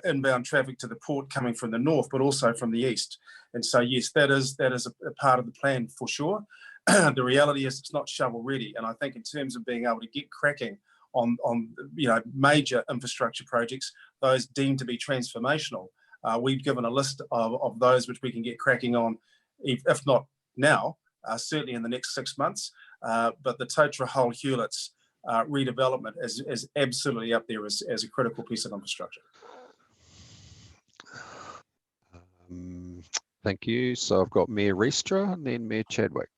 inbound traffic to the port coming from the north, but also from the east. And so, yes, that is a part of the plan for sure. The reality is it's not shovel ready, and I think in terms of being able to get cracking on major infrastructure projects, those deemed to be transformational, we've given a list of those which we can get cracking on, if not now, certainly in the next 6 months. But the Totra Hull Hewlett's redevelopment is absolutely up there as a critical piece of infrastructure. Thank you. So I've got Mayor Ristra and then Mayor Chadwick.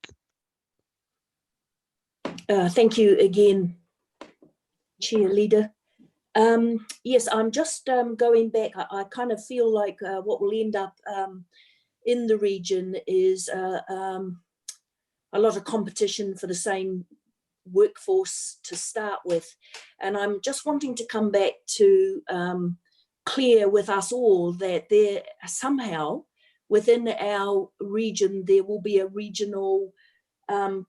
Thank you again, Chair Leader. Yes, I'm just going back. I kind of feel like what will end up in the region is a lot of competition for the same workforce to start with. And I'm just wanting to come back to clear with us all that there somehow within our region, there will be a regional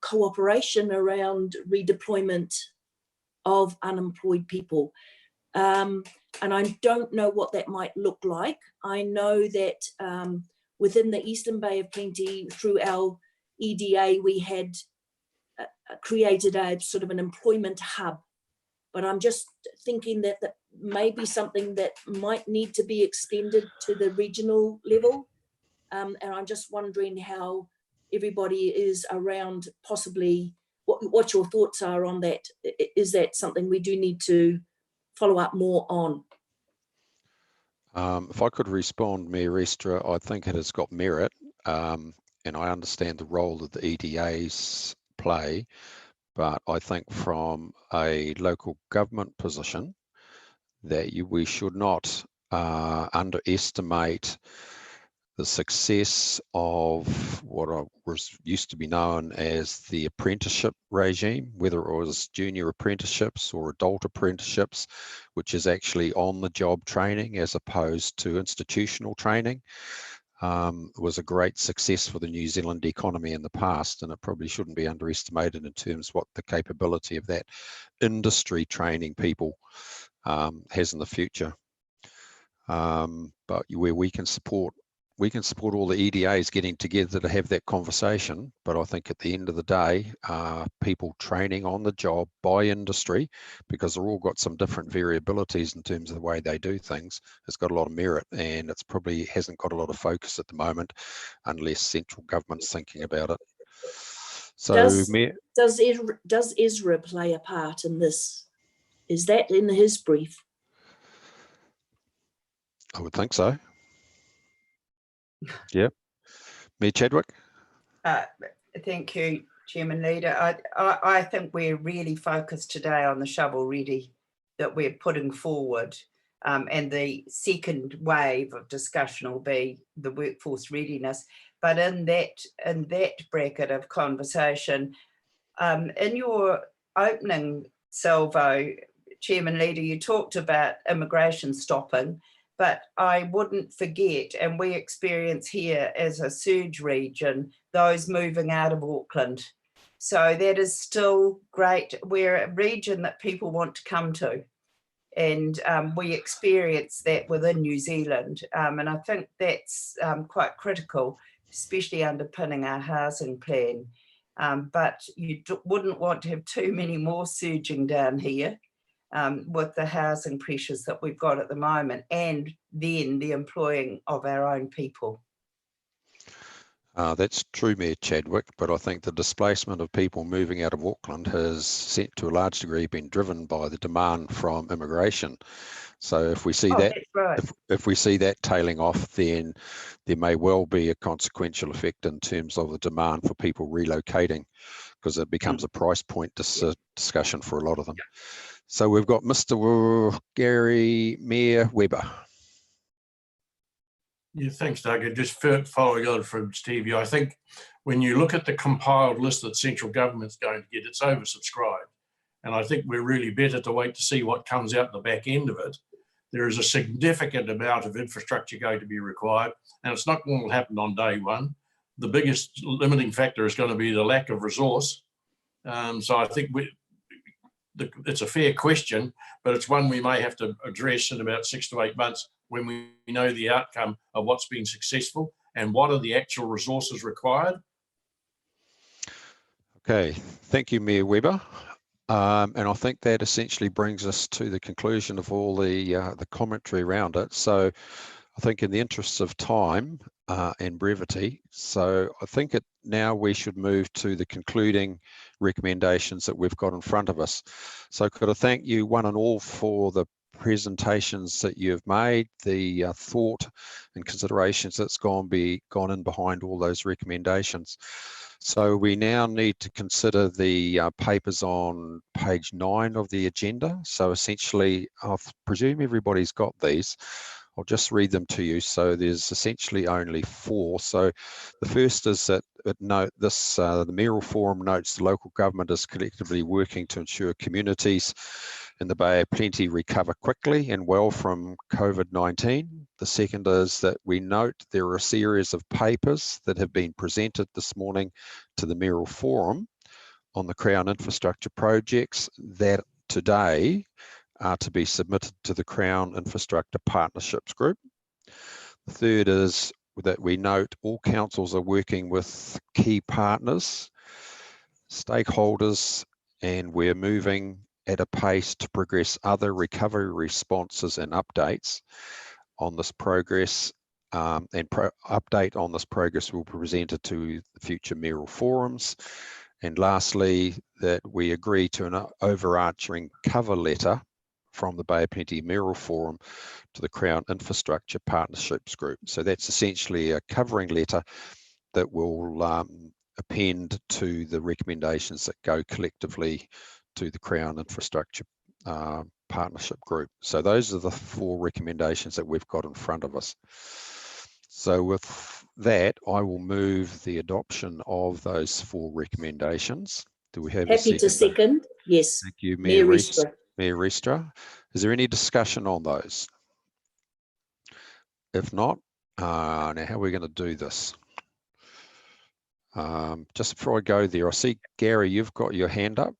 cooperation around redeployment of unemployed people. And I don't know what that might look like. I know that within the Eastern Bay of Plenty, through our EDA, we had created a sort of an employment hub. But I'm just thinking that that may be something that might need to be extended to the regional level. And I'm just wondering how everybody is around possibly what your thoughts are on that. Is that something we do need to follow up more on? If I could respond, Mayor Ristra, I think it has got merit, and I understand the role that the EDAs play, but I think from a local government position that we should not underestimate the success of what used to be known as the apprenticeship regime, whether it was junior apprenticeships or adult apprenticeships, which is actually on-the-job training as opposed to institutional training. It was a great success for the New Zealand economy in the past, and it probably shouldn't be underestimated in terms of what the capability of that industry training people has in the future. But where we can support all the EDAs getting together to have that conversation. But I think at the end of the day, people training on the job by industry, because they're all got some different variabilities in terms of the way they do things, it's got a lot of merit, and it's probably hasn't got a lot of focus at the moment unless central government's thinking about it. So does Ezra play a part in this? Is that in his brief? I would think so. Yeah. Mayor Chadwick? Thank you, Chairman Leader. I think we're really focused today on the shovel ready that we're putting forward, and the second wave of discussion will be the workforce readiness. But in that bracket of conversation, in your opening salvo, Chairman Leader, you talked about immigration stopping, but I wouldn't forget, and we experience here as a surge region, those moving out of Auckland. So that is still great. We're a region that people want to come to, and we experience that within New Zealand. And I think that's quite critical, especially underpinning our housing plan. But you wouldn't want to have too many more surging down here. With the housing pressures that we've got at the moment, and then the employing of our own people. That's true, Mayor Chadwick, but I think the displacement of people moving out of Auckland has, to a large degree, been driven by the demand from immigration. So if we see if we see that tailing off, then there may well be a consequential effect in terms of the demand for people relocating, because it becomes a price point discussion for a lot of them. So we've got Mr. Gary Mayor Weber. Yeah, thanks, Doug. And just following on from Stevie, I think when you look at the compiled list that central government's going to get, it's oversubscribed. and I think we're really better to wait to see what comes out the back end of it. There is a significant amount of infrastructure going to be required, and it's not going to happen on day one. The biggest limiting factor is going to be the lack of resource. So I think it's a fair question, but it's one we may have to address in about 6 to 8 months when we know the outcome of what's been successful and what are the actual resources required. Okay, thank you, Mayor Webber. And I think that essentially brings us to the conclusion of all the commentary around it. So I think in the interests of time and brevity, so I think now we should move to the concluding recommendations that we've got in front of us. So could I thank you one and all for the presentations that you've made, the thought and considerations that's gone in behind all those recommendations. So we now need to consider the papers on page 9 of the agenda. So essentially, I presume everybody's got these. I'll just read them to you. So there's essentially only 4. So the first is that the Mayoral Forum notes the local government is collectively working to ensure communities in the Bay of Plenty recover quickly and well from COVID-19. The second is that we note there are a series of papers that have been presented this morning to the Mayoral Forum on the Crown infrastructure projects that today are to be submitted to the Crown Infrastructure Partnerships Group. The third is that we note all councils are working with key partners, stakeholders, and we're moving at a pace to progress other recovery responses and updates on this progress. Update on this progress will be presented to the future mayoral forums. And lastly, that we agree to an overarching cover letter from the Bay of Plenty Mayoral Forum to the Crown Infrastructure Partnerships Group. So that's essentially a covering letter that will append to the recommendations that go collectively to the Crown Infrastructure Partnership Group. So those are the 4 recommendations that we've got in front of us. So with that, I will move the adoption of those 4 recommendations. Do we have Happy a second? to second, yes. Thank you, Mayor Ristra. Mayor Ristra. Is there any discussion on those? If not, now how are we going to do this? Just before I go there, I see, Gary, you've got your hand up.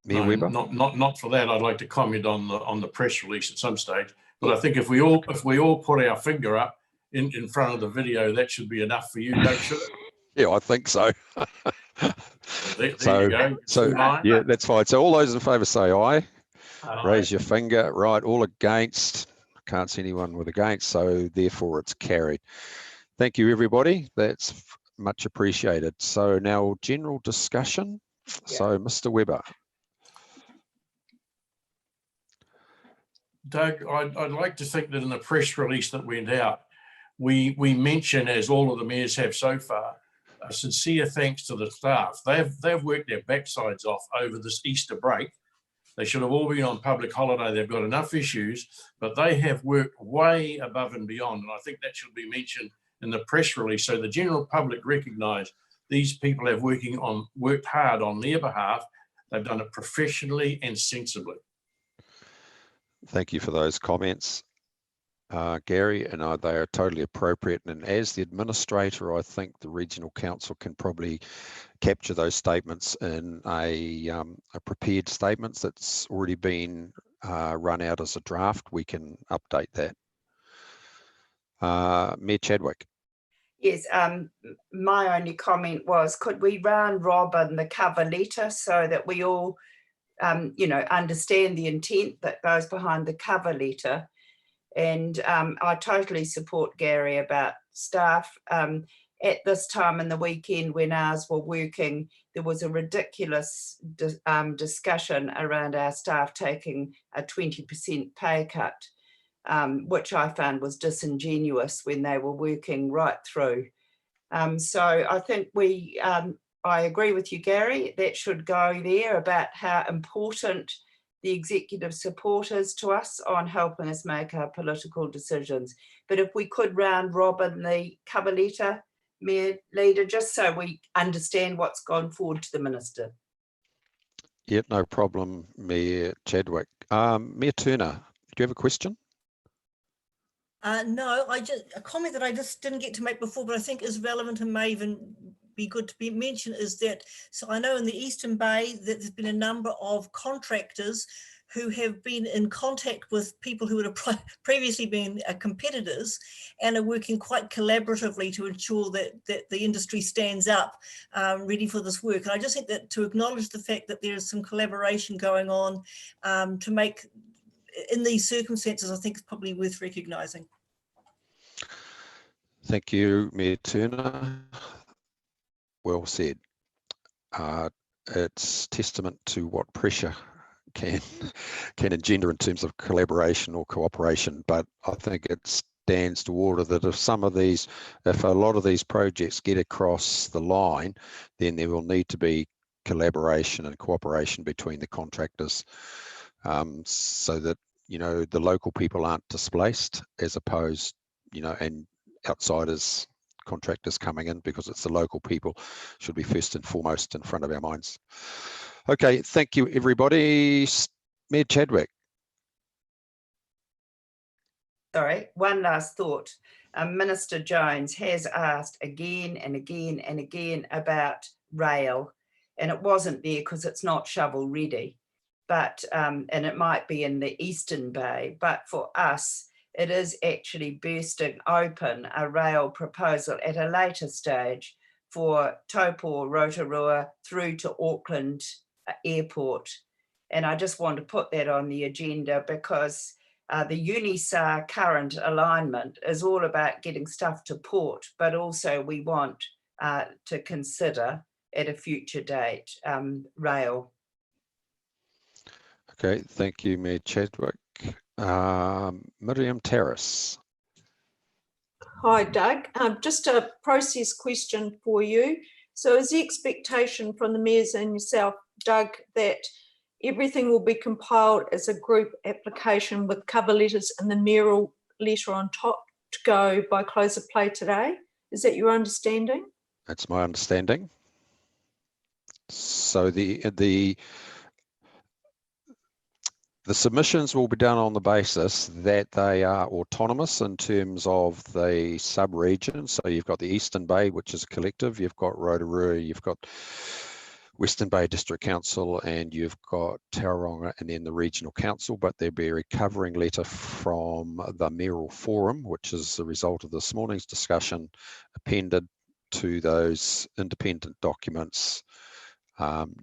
Mayor Webber? Not for that. I'd like to comment on the press release at some stage. But I think if we all put our finger up in front of the video, that should be enough for you, don't you? Yeah, I think so. There you go. So yeah, that's fine. So all those in favour say aye. Aye. Raise your finger. Right, all against. Can't see anyone with against, so therefore it's carried. Thank you, everybody. That's much appreciated. So now general discussion. Yeah. So Mr. Webber. Doug, I'd like to think that in the press release that went out, we mention, as all of the mayors have so far, a sincere thanks to the staff. They've worked their backsides off over this Easter break. They should have all been on public holiday. They've got enough issues, but they have worked way above and beyond. And I think that should be mentioned in the press release so the general public recognise these people have worked hard on their behalf. They've done it professionally and sensibly. Thank you for those comments, Gary, and they are totally appropriate. And as the administrator, I think the regional council can probably capture those statements in a prepared statements that's already been run out as a draft. We can update that. Mayor Chadwick. Yes, my only comment was, could we round robin the cover letter so that we all understand the intent that goes behind the cover letter? And I totally support Gary about staff. At this time in the weekend when ours were working, there was a ridiculous discussion around our staff taking a 20% pay cut, which I found was disingenuous when they were working right through. So I think I agree with you, Gary, that should go there about how important the executive support is to us on helping us make our political decisions. But if we could round robin the cover letter, Mayor Leader, just so we understand what's gone forward to the Minister. Yeah, no problem, Mayor Chadwick. Mayor Turner, do you have a question? No, a comment that I just didn't get to make before, but I think is relevant and may even be good to be mentioned is that, so I know in the Eastern Bay that there's been a number of contractors who have been in contact with people who would have previously been competitors and are working quite collaboratively to ensure that the industry stands up ready for this work. And I just think that to acknowledge the fact that there is some collaboration going on to make, in these circumstances, I think it's probably worth recognising. Thank you, Mayor Turner. Well said. It's testament to what pressure can engender in terms of collaboration or cooperation, but I think it stands to order that if a lot of these projects get across the line, then there will need to be collaboration and cooperation between the contractors, so that, you know, the local people aren't displaced as opposed, you know, and outsiders, contractors coming in, because it's the local people should be first and foremost in front of our minds. Okay, thank you, everybody. Mayor Chadwick. Sorry, one last thought. Minister Jones has asked again and again and again about rail, and it wasn't there because it's not shovel ready, but and it might be in the Eastern Bay, but for us, it is actually bursting open a rail proposal at a later stage for Taupo, Rotorua through to Auckland Airport. And I just want to put that on the agenda because the UNISAR current alignment is all about getting stuff to port, but also we want to consider at a future date rail. Okay, thank you, Mayor Chadwick. Miriam Terrace. Hi, Doug. Just a process question for you. So is the expectation from the mayors and yourself, Doug, that everything will be compiled as a group application with cover letters and the mayoral letter on top to go by close of play today? Is that your understanding? That's my understanding. So the submissions will be done on the basis that they are autonomous in terms of the sub-region. So you've got the Eastern Bay, which is a collective, you've got Rotorua, you've got Western Bay District Council, and you've got Tauranga and then the Regional Council, but there'll be a recovering letter from the Mayoral Forum, which is the result of this morning's discussion, appended to those independent documents,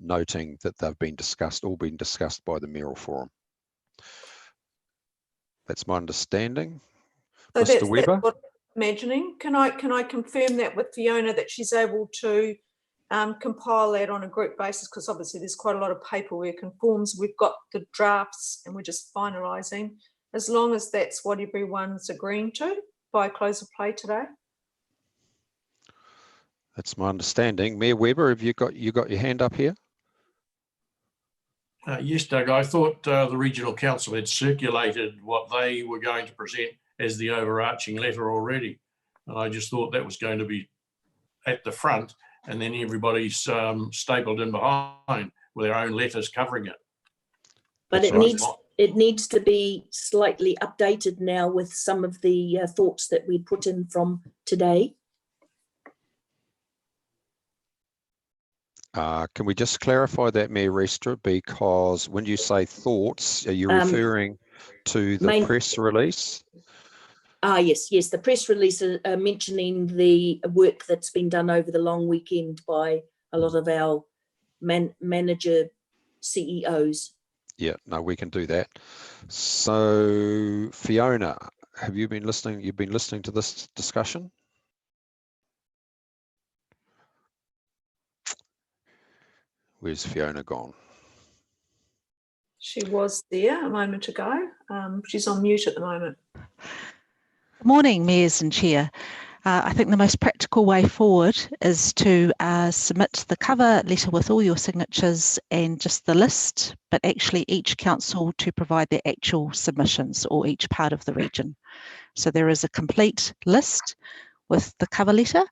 noting that they've been discussed, all been discussed by the Mayoral Forum. That's my understanding. So Mr. Weber? that's what I'm imagining. Can I confirm that with Fiona, that she's able to compile that on a group basis? Because obviously there's quite a lot of paperwork and forms. We've got the drafts and we're just finalising. As long as that's what everyone's agreeing to by close of play today. That's my understanding. Mayor Weber, have you got your hand up here? Yes, Doug, I thought the Regional Council had circulated what they were going to present as the overarching letter already. And I just thought that was going to be at the front and then everybody's stapled in behind with their own letters covering it. But it needs to be slightly updated now with some of the thoughts that we put in from today. Can we just clarify that, Mayor Restra, because when you say thoughts, are you referring to the press release? Yes, the press release mentioning the work that's been done over the long weekend by a lot of our manager CEOs. Yeah, no, we can do that. So, Fiona, have you been listening? You've been listening to this discussion? Where's Fiona gone? She was there a moment ago. She's on mute at the moment. Good morning, Mayors and Chair. I think the most practical way forward is to submit the cover letter with all your signatures and just the list, but actually each council to provide their actual submissions or each part of the region. So there is a complete list with the cover letter,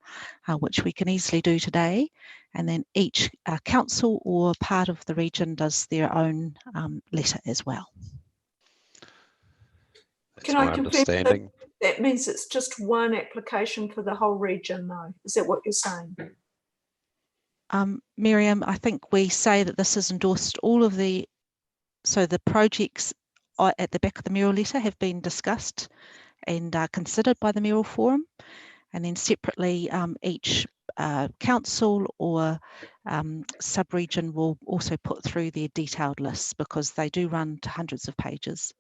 which we can easily do today. And then each council or part of the region does their own letter as well. That's Can my I confirm understanding. that means it's just one application for the whole region, though? Is that what you're saying? Miriam, I think we say that this has endorsed all of the, so the projects at the back of the Mayoral letter have been discussed and considered by the Mayoral Forum, and then separately each council or sub-region will also put through their detailed lists, because they do run to hundreds of pages.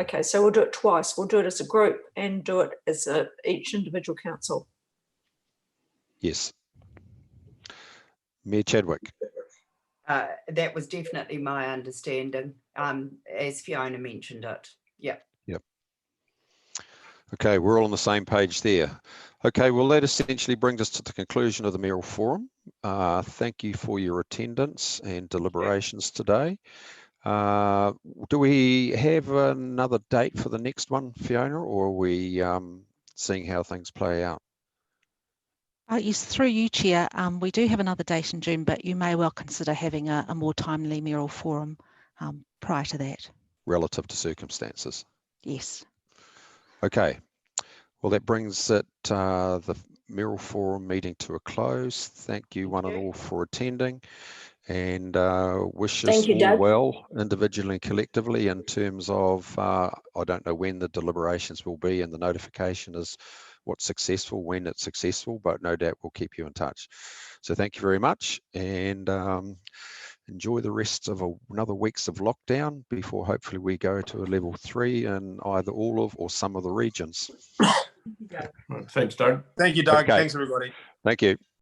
Okay, so we'll do it twice. We'll do it as a group and do it as each individual council. Yes. Mayor Chadwick. That was definitely my understanding, as Fiona mentioned it. Yeah. Yep. Okay, we're all on the same page there. Okay, well, that essentially brings us to the conclusion of the Mayoral Forum. Thank you for your attendance and deliberations today. Do we have another date for the next one, Fiona, or are we seeing how things play out? Yes, through you, Chair, we do have another date in June, but you may well consider having a more timely Mayoral Forum prior to that. Relative to circumstances? Yes. Okay, well, that brings it, the Mayoral Forum meeting to a close. Thank you one and all for attending, and wish us all Doug. well, individually and collectively, in terms of, I don't know when the deliberations will be and the notification is what's successful, when it's successful, but no doubt we'll keep you in touch. So thank you very much, and enjoy the rest of another weeks of lockdown before hopefully we go to a level 3 in either all of or some of the regions. Thanks, Doug. Thank you, Doug. Okay. Thanks, everybody. Thank you.